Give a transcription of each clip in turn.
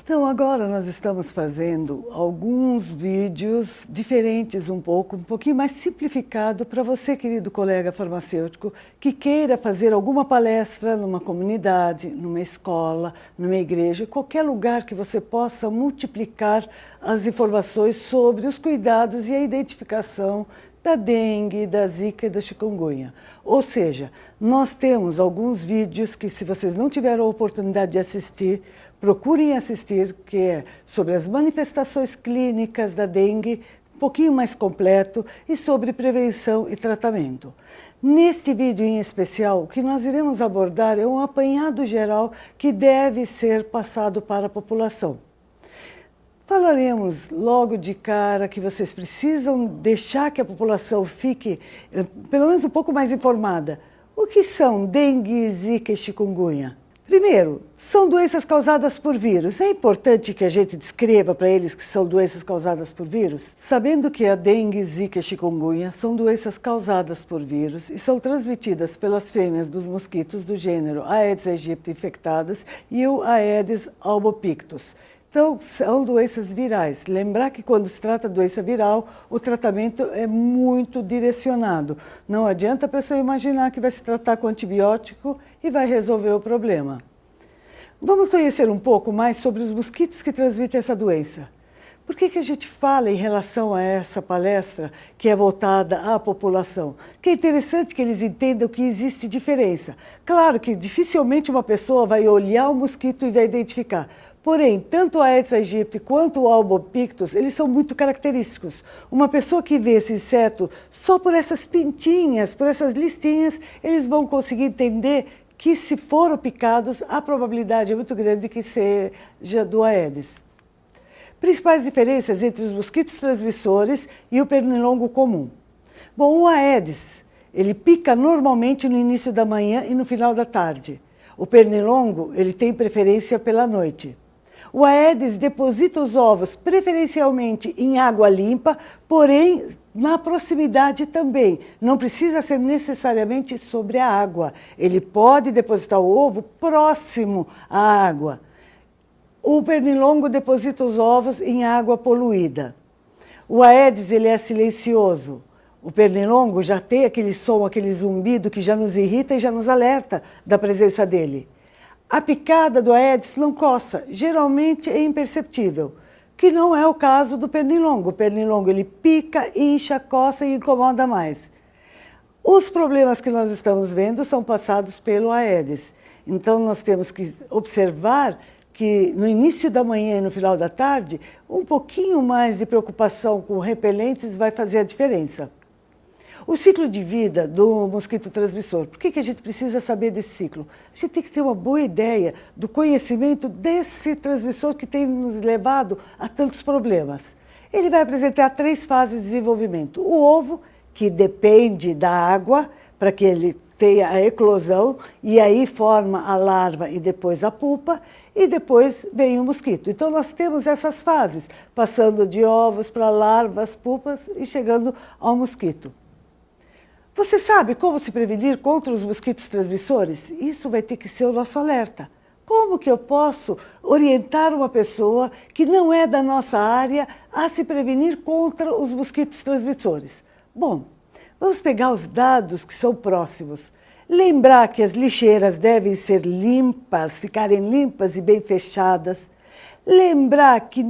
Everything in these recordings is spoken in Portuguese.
Então agora nós estamos fazendo alguns vídeos diferentes um pouquinho mais simplificado para você, querido colega farmacêutico, que queira fazer alguma palestra numa comunidade, numa escola, numa igreja, qualquer lugar que você possa multiplicar as informações sobre os cuidados e a identificação da dengue, da zika e da chikungunya. Ou seja, nós temos alguns vídeos que, se vocês não tiveram a oportunidade de assistir, procurem assistir, que é sobre as manifestações clínicas da dengue, um pouquinho mais completo, e sobre prevenção e tratamento. Neste vídeo em especial, o que nós iremos abordar é um apanhado geral que deve ser passado para a população. Falaremos logo de cara que vocês precisam deixar que a população fique, pelo menos um pouco mais informada. O que são dengue, zika e chikungunya? Primeiro, são doenças causadas por vírus. É importante que a gente descreva para eles que são doenças causadas por vírus? Sabendo que a dengue, zika e chikungunya são doenças causadas por vírus e são transmitidas pelas fêmeas dos mosquitos do gênero Aedes aegypti infectadas e o Aedes albopictus. Então, são doenças virais. Lembrar que quando se trata de doença viral, o tratamento é muito direcionado. Não adianta a pessoa imaginar que vai se tratar com antibiótico e vai resolver o problema. Vamos conhecer um pouco mais sobre os mosquitos que transmitem essa doença. Por que a gente fala em relação a essa palestra que é voltada à população? Que é interessante que eles entendam que existe diferença. Claro que dificilmente uma pessoa vai olhar o mosquito e vai identificar. Porém, tanto o Aedes aegypti quanto o albopictus, eles são muito característicos. Uma pessoa que vê esse inseto só por essas pintinhas, por essas listinhas, eles vão conseguir entender que, se foram picados, a probabilidade é muito grande que seja do Aedes. Principais diferenças entre os mosquitos transmissores e o pernilongo comum. Bom, o Aedes, ele pica normalmente no início da manhã e no final da tarde. O pernilongo, ele tem preferência pela noite. O Aedes deposita os ovos preferencialmente em água limpa, porém na proximidade também. Não precisa ser necessariamente sobre a água. Ele pode depositar o ovo próximo à água. O pernilongo deposita os ovos em água poluída. O Aedes, ele é silencioso. O pernilongo já tem aquele som, aquele zumbido que já nos irrita e já nos alerta da presença dele. A picada do Aedes não coça, geralmente é imperceptível, que não é o caso do pernilongo. O pernilongo, ele pica, incha, coça e incomoda mais. Os problemas que nós estamos vendo são passados pelo Aedes. Então, nós temos que observar que no início da manhã e no final da tarde, um pouquinho mais de preocupação com repelentes vai fazer a diferença. O ciclo de vida do mosquito transmissor. Por que a gente precisa saber desse ciclo? A gente tem que ter uma boa ideia do conhecimento desse transmissor que tem nos levado a tantos problemas. Ele vai apresentar 3 fases de desenvolvimento. O ovo, que depende da água para que ele tenha a eclosão, e aí forma a larva e depois a pupa, e depois vem o mosquito. Então nós temos essas fases, passando de ovos para larvas, pupas e chegando ao mosquito. Você sabe como se prevenir contra os mosquitos transmissores? Isso vai ter que ser o nosso alerta. Como que eu posso orientar uma pessoa que não é da nossa área a se prevenir contra os mosquitos transmissores? Bom, vamos pegar os dados que são próximos. Lembrar que as lixeiras devem ser limpas, ficarem limpas e bem fechadas. Lembrar que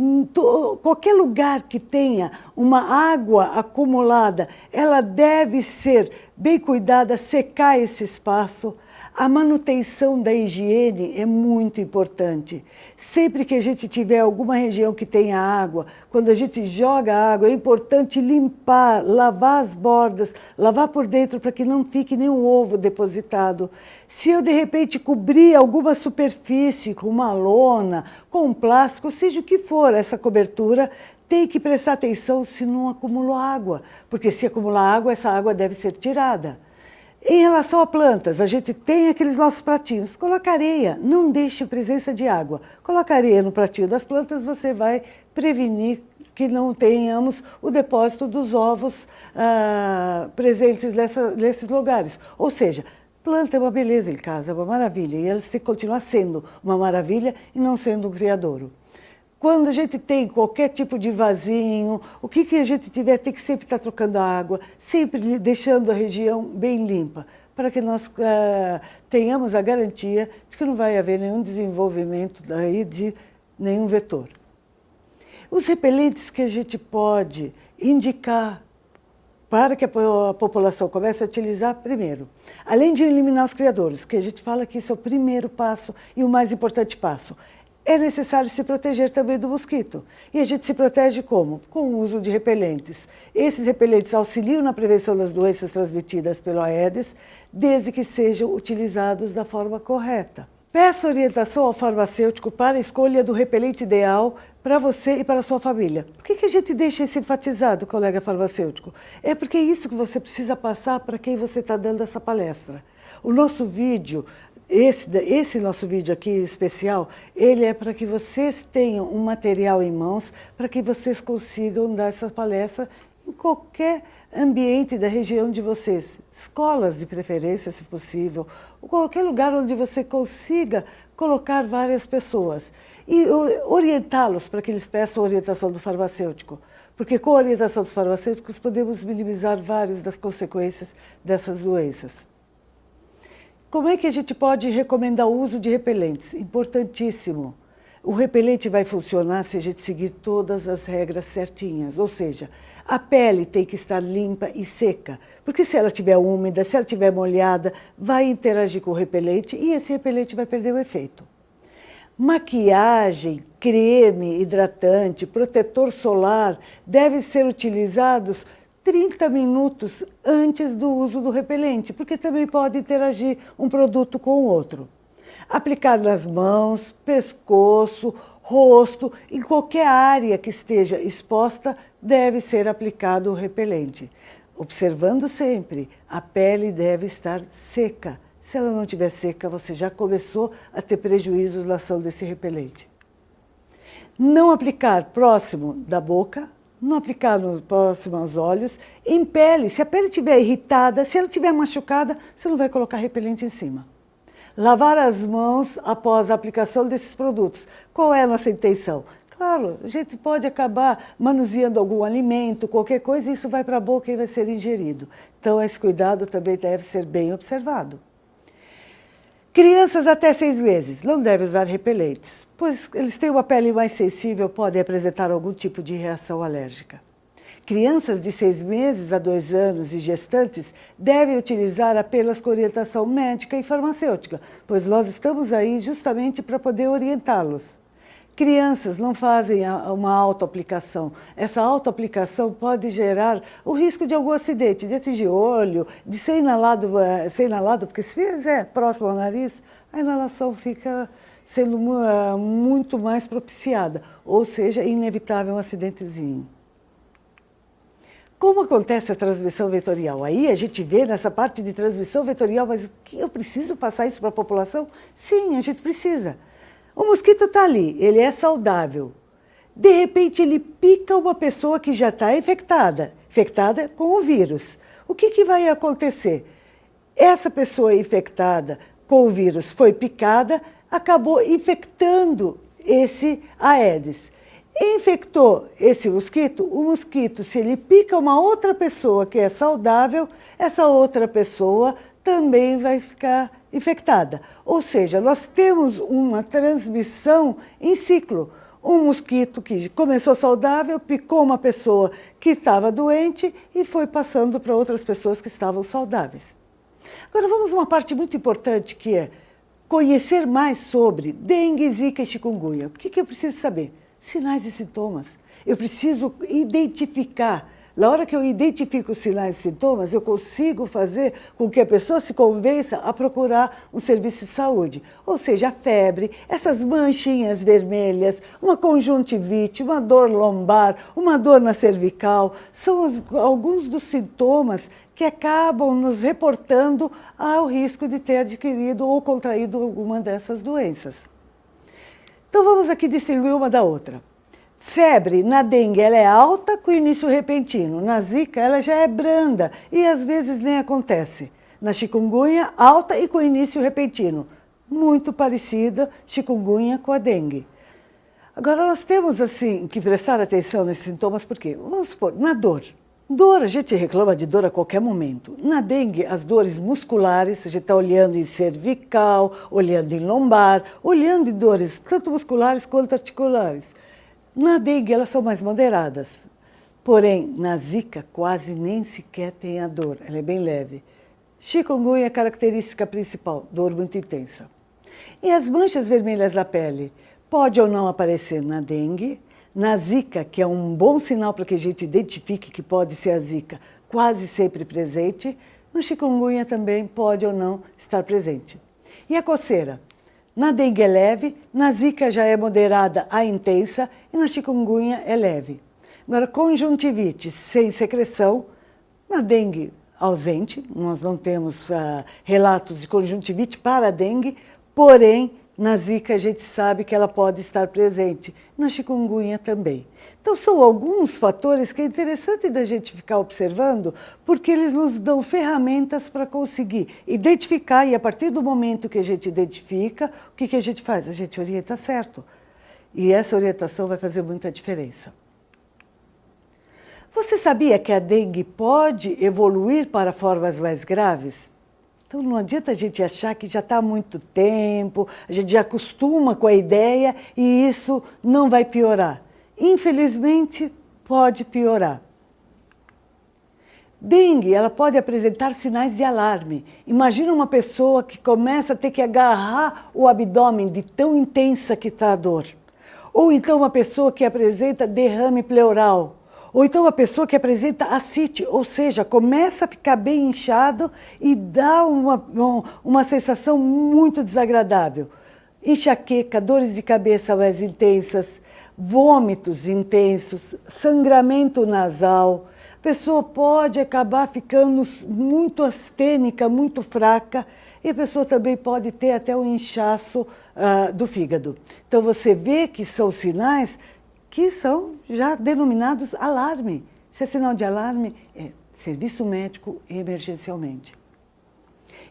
qualquer lugar que tenha uma água acumulada, ela deve ser bem cuidada, secar esse espaço. A manutenção da higiene é muito importante. Sempre que a gente tiver alguma região que tenha água, quando a gente joga água, é importante limpar, lavar as bordas, lavar por dentro para que não fique nenhum ovo depositado. Se eu, de repente, cobrir alguma superfície com uma lona, com um plástico, seja o que for essa cobertura, tem que prestar atenção se não acumulou água, porque se acumular água, essa água deve ser tirada. Em relação a plantas, a gente tem aqueles nossos pratinhos. Coloca areia, não deixe presença de água. Coloca areia no pratinho das plantas, você vai prevenir que não tenhamos o depósito dos ovos presentes nesses lugares. Ou seja, planta é uma beleza em casa, é uma maravilha. E elas têm que continuar sendo uma maravilha e não sendo um criadouro. Quando a gente tem qualquer tipo de vasinho, o que a gente tiver tem que sempre estar trocando a água, sempre deixando a região bem limpa, para que nós tenhamos a garantia de que não vai haver nenhum desenvolvimento daí de nenhum vetor. Os repelentes que a gente pode indicar para que a população comece a utilizar primeiro, além de eliminar os criadouros, que a gente fala que isso é o primeiro passo e o mais importante passo, é necessário se proteger também do mosquito. E a gente se protege como? Com o uso de repelentes. Esses repelentes auxiliam na prevenção das doenças transmitidas pelo Aedes, desde que sejam utilizados da forma correta. Peça orientação ao farmacêutico para a escolha do repelente ideal para você e para a sua família. Por que a gente deixa isso enfatizado, colega farmacêutico? É porque é isso que você precisa passar para quem você está dando essa palestra. O nosso vídeo, esse nosso vídeo aqui especial, ele é para que vocês tenham um material em mãos, para que vocês consigam dar essa palestra em qualquer ambiente da região de vocês, escolas de preferência, se possível, ou qualquer lugar onde você consiga colocar várias pessoas e orientá-los para que eles peçam orientação do farmacêutico, porque com a orientação dos farmacêuticos podemos minimizar várias das consequências dessas doenças. Como é que a gente pode recomendar o uso de repelentes? Importantíssimo. O repelente vai funcionar se a gente seguir todas as regras certinhas, ou seja, a pele tem que estar limpa e seca, porque se ela estiver úmida, se ela estiver molhada, vai interagir com o repelente e esse repelente vai perder o efeito. Maquiagem, creme, hidratante, protetor solar devem ser utilizados 30 minutos antes do uso do repelente, porque também pode interagir um produto com o outro. Aplicar nas mãos, pescoço, rosto, em qualquer área que esteja exposta, deve ser aplicado o repelente. Observando sempre, a pele deve estar seca. Se ela não estiver seca, você já começou a ter prejuízos na ação desse repelente. Não aplicar próximo da boca, não aplicar próximo aos olhos, em pele. Se a pele estiver irritada, se ela estiver machucada, você não vai colocar repelente em cima. Lavar as mãos após a aplicação desses produtos. Qual é a nossa intenção? Claro, a gente pode acabar manuseando algum alimento, qualquer coisa, e isso vai para a boca e vai ser ingerido. Então, esse cuidado também deve ser bem observado. Crianças até 6 meses não devem usar repelentes, pois eles têm uma pele mais sensível, podem apresentar algum tipo de reação alérgica. Crianças de 6 meses a 2 anos e gestantes devem utilizar apenas com orientação médica e farmacêutica, pois nós estamos aí justamente para poder orientá-los. Crianças não fazem uma autoaplicação. Essa autoaplicação pode gerar o risco de algum acidente, de atingir o olho, de ser inalado, porque se fizer próximo ao nariz, a inalação fica sendo muito mais propiciada, ou seja, inevitável um acidentezinho. Como acontece a transmissão vetorial? Aí a gente vê nessa parte de transmissão vetorial, mas eu preciso passar isso para a população? Sim, a gente precisa. O mosquito está ali, ele é saudável. De repente, ele pica uma pessoa que já está infectada com o vírus. O que vai acontecer? Essa pessoa infectada com o vírus foi picada, acabou infectando esse Aedes. Infectou esse mosquito, o mosquito, se ele pica uma outra pessoa que é saudável, essa outra pessoa também vai ficar infectada. Ou seja, nós temos uma transmissão em ciclo. Um mosquito que começou saudável, picou uma pessoa que estava doente e foi passando para outras pessoas que estavam saudáveis. Agora vamos a uma parte muito importante que é conhecer mais sobre dengue, zika e chikungunya. O que eu preciso saber? Sinais e sintomas. Eu preciso identificar. Na hora que eu identifico os sinais e sintomas, eu consigo fazer com que a pessoa se convença a procurar um serviço de saúde. Ou seja, a febre, essas manchinhas vermelhas, uma conjuntivite, uma dor lombar, uma dor na cervical, são alguns dos sintomas que acabam nos reportando ao risco de ter adquirido ou contraído alguma dessas doenças. Então vamos aqui distinguir uma da outra. Febre, na dengue, ela é alta com início repentino. Na zika, ela já é branda e às vezes nem acontece. Na chikungunya, alta e com início repentino. Muito parecida chikungunya com a dengue. Agora, nós temos, assim, que prestar atenção nesses sintomas, porque, vamos supor, na dor. Dor, a gente reclama de dor a qualquer momento. Na dengue, as dores musculares, a gente está olhando em cervical, olhando em lombar, olhando em dores tanto musculares quanto articulares. Na dengue, elas são mais moderadas. Porém, na zika, quase nem sequer tem a dor, ela é bem leve. Chikungunya é a característica principal, dor muito intensa. E as manchas vermelhas na pele? Pode ou não aparecer na dengue, na zika, que é um bom sinal para que a gente identifique que pode ser a zika, quase sempre presente. No chikungunya também pode ou não estar presente. E a coceira? Na dengue é leve, na zika já é moderada a intensa e na chikungunya é leve. Agora, conjuntivite sem secreção, na dengue ausente, nós não temos relatos de conjuntivite para a dengue, porém, na zika a gente sabe que ela pode estar presente, na chikungunya também. Então, são alguns fatores que é interessante da gente ficar observando, porque eles nos dão ferramentas para conseguir identificar, e a partir do momento que a gente identifica, o que a gente faz? A gente orienta certo. E essa orientação vai fazer muita diferença. Você sabia que a dengue pode evoluir para formas mais graves? Então não adianta a gente achar que já está há muito tempo, a gente já acostuma com a ideia e isso não vai piorar. Infelizmente, pode piorar. Dengue, ela pode apresentar sinais de alarme. Imagina uma pessoa que começa a ter que agarrar o abdômen de tão intensa que está a dor. Ou então uma pessoa que apresenta derrame pleural. Ou então uma pessoa que apresenta ascite, ou seja, começa a ficar bem inchado e dá uma sensação muito desagradável. Enxaqueca, dores de cabeça mais intensas, vômitos intensos, sangramento nasal. A pessoa pode acabar ficando muito astênica, muito fraca, e a pessoa também pode ter até um inchaço do fígado. Então você vê que são sinais que são já denominados alarme. Se é sinal de alarme, é serviço médico emergencialmente.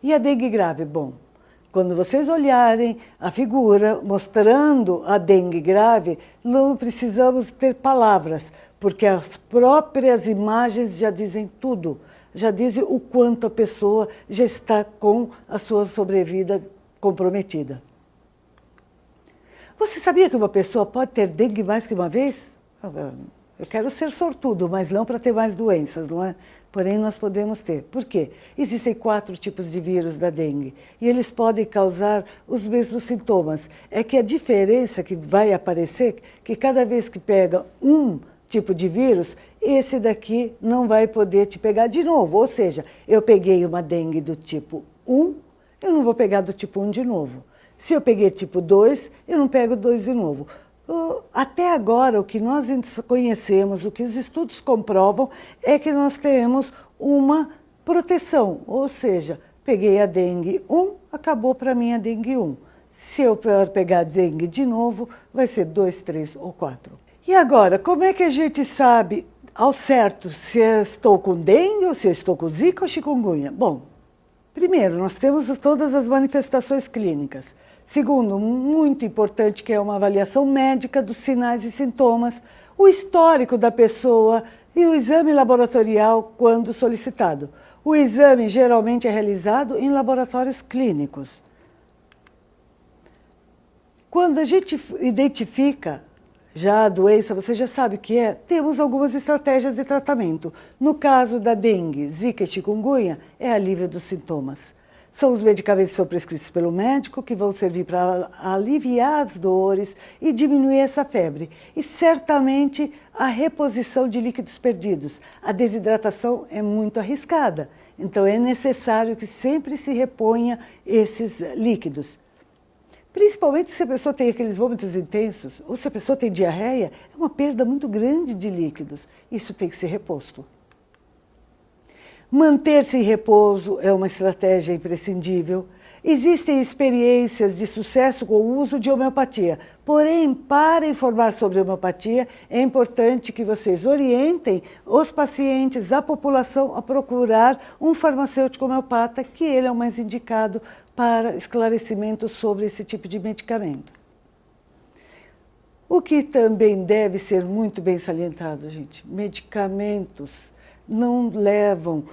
E a dengue grave? Bom, quando vocês olharem a figura mostrando a dengue grave, não precisamos ter palavras, porque as próprias imagens já dizem tudo, já dizem o quanto a pessoa já está com a sua sobrevida comprometida. Você sabia que uma pessoa pode ter dengue mais que uma vez? Eu quero ser sortudo, mas não para ter mais doenças, não é? Porém, nós podemos ter. Por quê? Existem 4 tipos de vírus da dengue e eles podem causar os mesmos sintomas. É que a diferença que vai aparecer, que cada vez que pega um tipo de vírus, esse daqui não vai poder te pegar de novo. Ou seja, eu peguei uma dengue do tipo 1, eu não vou pegar do tipo 1 de novo. Se eu peguei tipo 2, eu não pego 2 de novo. Até agora, o que nós conhecemos, o que os estudos comprovam, é que nós temos uma proteção. Ou seja, peguei a dengue 1, acabou para mim a dengue 1. Se eu pegar a dengue de novo, vai ser 2, 3 ou 4. E agora, como é que a gente sabe ao certo se eu estou com dengue ou se eu estou com zika ou chikungunya? Bom, primeiro, nós temos todas as manifestações clínicas. Segundo, muito importante, que é uma avaliação médica dos sinais e sintomas, o histórico da pessoa e o exame laboratorial quando solicitado. O exame geralmente é realizado em laboratórios clínicos. Quando a gente identifica já a doença, você já sabe o que é, temos algumas estratégias de tratamento. No caso da dengue, zika e chikungunya, é alívio dos sintomas. São os medicamentos que são prescritos pelo médico, que vão servir para aliviar as dores e diminuir essa febre. E certamente a reposição de líquidos perdidos. A desidratação é muito arriscada, então é necessário que sempre se reponha esses líquidos. Principalmente se a pessoa tem aqueles vômitos intensos, ou se a pessoa tem diarreia, é uma perda muito grande de líquidos. Isso tem que ser reposto. Manter-se em repouso é uma estratégia imprescindível. Existem experiências de sucesso com o uso de homeopatia. Porém, para informar sobre homeopatia, é importante que vocês orientem os pacientes, a população, a procurar um farmacêutico homeopata, que ele é o mais indicado para esclarecimento sobre esse tipo de medicamento. O que também deve ser muito bem salientado, gente, medicamentos não levam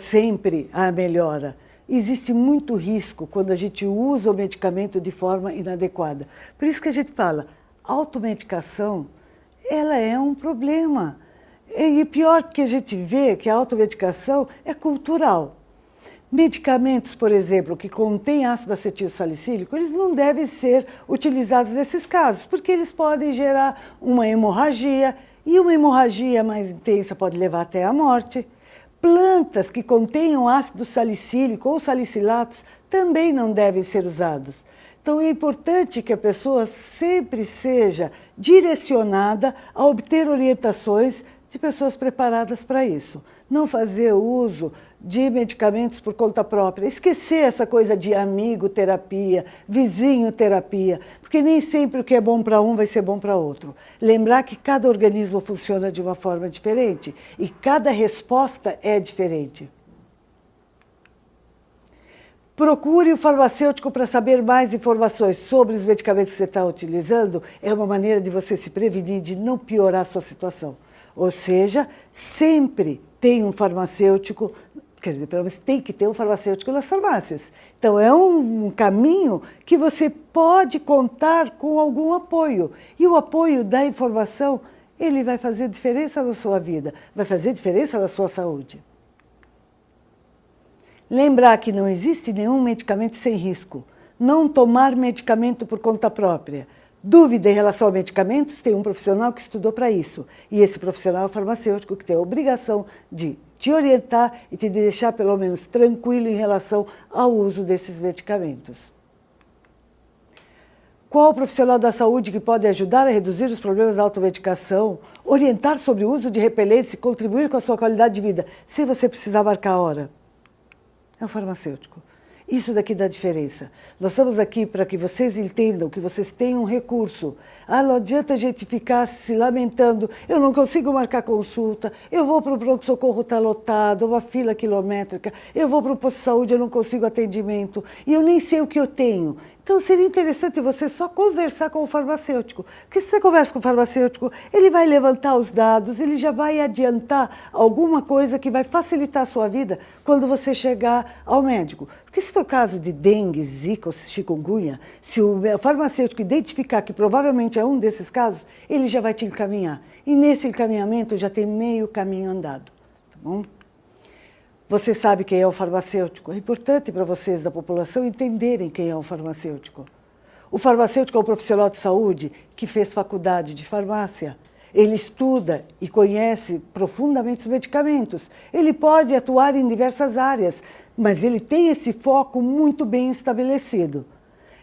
sempre à melhora. Existe muito risco quando a gente usa o medicamento de forma inadequada. Por isso que a gente fala, automedicação, ela é um problema. E pior que a gente vê que a automedicação é cultural. Medicamentos, por exemplo, que contêm ácido acetilsalicílico, eles não devem ser utilizados nesses casos, porque eles podem gerar uma hemorragia, e uma hemorragia mais intensa pode levar até à morte. Plantas que contenham ácido salicílico ou salicilatos também não devem ser usados. Então é importante que a pessoa sempre seja direcionada a obter orientações de pessoas preparadas para isso. Não fazer uso de medicamentos por conta própria. Esquecer essa coisa de amigo-terapia, vizinho-terapia, porque nem sempre o que é bom para um vai ser bom para outro. Lembrar que cada organismo funciona de uma forma diferente e cada resposta é diferente. Procure o farmacêutico para saber mais informações sobre os medicamentos que você está utilizando. É uma maneira de você se prevenir de não piorar a sua situação. Ou seja, sempre tem um farmacêutico, quer dizer, pelo menos tem que ter um farmacêutico nas farmácias. Então é um caminho que você pode contar com algum apoio. E o apoio da informação, ele vai fazer diferença na sua vida, vai fazer diferença na sua saúde. Lembrar que não existe nenhum medicamento sem risco. Não tomar medicamento por conta própria. Dúvida em relação a medicamentos, tem um profissional que estudou para isso. E esse profissional é o farmacêutico que tem a obrigação de te orientar e te deixar pelo menos tranquilo em relação ao uso desses medicamentos. Qual o profissional da saúde que pode ajudar a reduzir os problemas da automedicação, orientar sobre o uso de repelentes e contribuir com a sua qualidade de vida, sem você precisar marcar a hora? É o farmacêutico. Isso daqui dá diferença. Nós estamos aqui para que vocês entendam que vocês têm um recurso. Não adianta a gente ficar se lamentando, eu não consigo marcar consulta, eu vou para o pronto-socorro, está lotado, uma fila quilométrica, eu vou para o posto de saúde, eu não consigo atendimento, e eu nem sei o que eu tenho. Então seria interessante você só conversar com o farmacêutico. Porque se você conversa com o farmacêutico, ele vai levantar os dados, ele já vai adiantar alguma coisa que vai facilitar a sua vida quando você chegar ao médico. Porque se for caso de dengue, zika ou chikungunya, se o farmacêutico identificar que provavelmente é um desses casos, ele já vai te encaminhar. E nesse encaminhamento já tem meio caminho andado. Tá bom? Você sabe quem é o farmacêutico. É importante para vocês da população entenderem quem é o farmacêutico. O farmacêutico é um profissional de saúde que fez faculdade de farmácia. Ele estuda e conhece profundamente os medicamentos. Ele pode atuar em diversas áreas, mas ele tem esse foco muito bem estabelecido.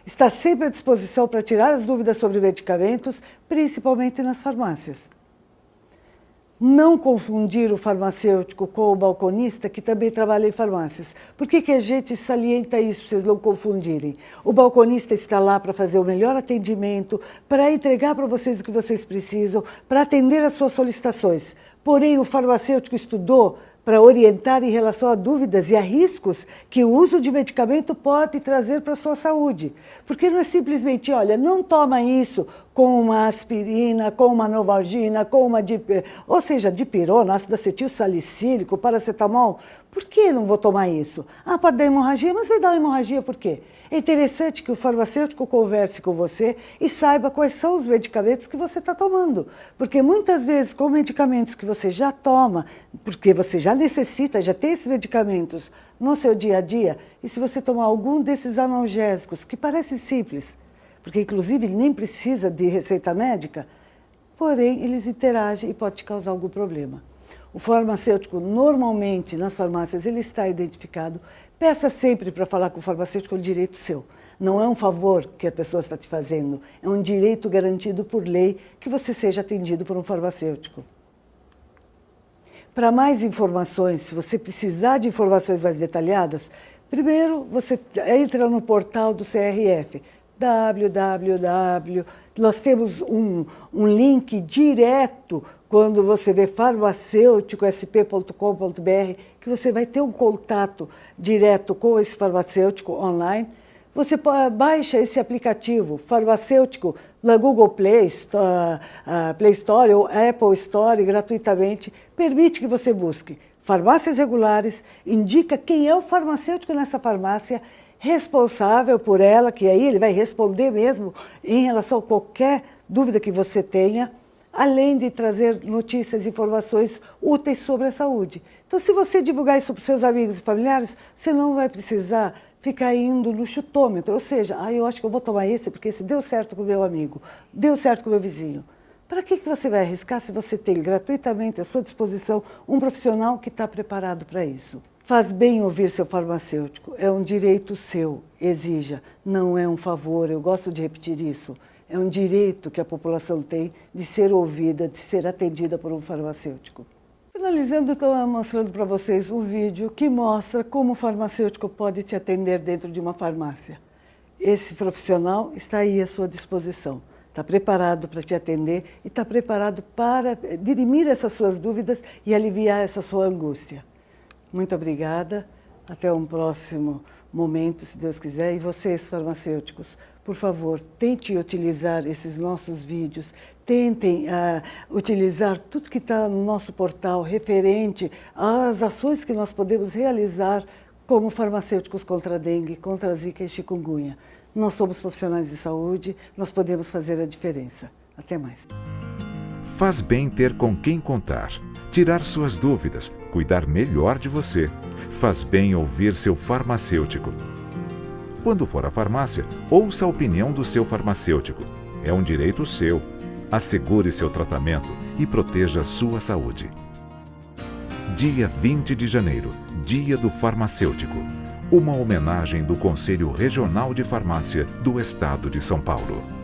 Está sempre à disposição para tirar as dúvidas sobre medicamentos, principalmente nas farmácias. Não confundir o farmacêutico com o balconista que também trabalha em farmácias. Por que a gente salienta isso para vocês não confundirem? O balconista está lá para fazer o melhor atendimento, para entregar para vocês o que vocês precisam, para atender às suas solicitações. Porém, o farmacêutico estudou para orientar em relação a dúvidas e a riscos que o uso de medicamento pode trazer para a sua saúde. Porque não é simplesmente, olha, não toma isso com uma aspirina, com uma Novalgina, com uma dipirona, ácido acetilsalicílico, paracetamol. Por que não vou tomar isso? Pode dar hemorragia, mas vai dar hemorragia por quê? É interessante que o farmacêutico converse com você e saiba quais são os medicamentos que você está tomando. Porque muitas vezes, com medicamentos que você já toma, porque você já necessita, já tem esses medicamentos no seu dia a dia, e se você tomar algum desses analgésicos, que parece simples, porque inclusive ele nem precisa de receita médica, porém eles interagem e pode te causar algum problema. O farmacêutico, normalmente, nas farmácias, ele está identificado. Peça sempre para falar com o farmacêutico, é um direito seu. Não é um favor que a pessoa está te fazendo, é um direito garantido por lei que você seja atendido por um farmacêutico. Para mais informações, se você precisar de informações mais detalhadas, primeiro você entra no portal do CRF, www. Nós temos um link direto quando você vê farmacêuticosp.com.br, que você vai ter um contato direto com esse farmacêutico online. você baixa esse aplicativo farmacêutico na Google Play Store ou Apple Store gratuitamente. Permite que você busque farmácias regulares, indica quem é o farmacêutico nessa farmácia, responsável por ela, que aí ele vai responder mesmo em relação a qualquer dúvida que você tenha, além de trazer notícias e informações úteis sobre a saúde. Então, se você divulgar isso para os seus amigos e familiares, você não vai precisar ficar indo no chutômetro, ou seja, eu acho que eu vou tomar esse porque esse deu certo com o meu amigo, deu certo com o meu vizinho. Para que você vai arriscar se você tem gratuitamente à sua disposição um profissional que está preparado para isso? Faz bem ouvir seu farmacêutico, é um direito seu, exija, não é um favor, eu gosto de repetir isso. É um direito que a população tem de ser ouvida, de ser atendida por um farmacêutico. Finalizando, estou mostrando para vocês um vídeo que mostra como o farmacêutico pode te atender dentro de uma farmácia. Esse profissional está aí à sua disposição. Está preparado para te atender e está preparado para dirimir essas suas dúvidas e aliviar essa sua angústia. Muito obrigada. Até um próximo momento, se Deus quiser. E vocês, farmacêuticos, por favor, tentem utilizar esses nossos vídeos, tentem utilizar tudo que está no nosso portal referente às ações que nós podemos realizar como farmacêuticos contra a dengue, contra a zika e chikungunya. Nós somos profissionais de saúde, nós podemos fazer a diferença. Até mais. Faz bem ter com quem contar, tirar suas dúvidas, cuidar melhor de você. Faz bem ouvir seu farmacêutico. Quando for à farmácia, ouça a opinião do seu farmacêutico. É um direito seu. Assegure seu tratamento e proteja sua saúde. Dia 20 de janeiro, Dia do Farmacêutico. Uma homenagem do Conselho Regional de Farmácia do Estado de São Paulo.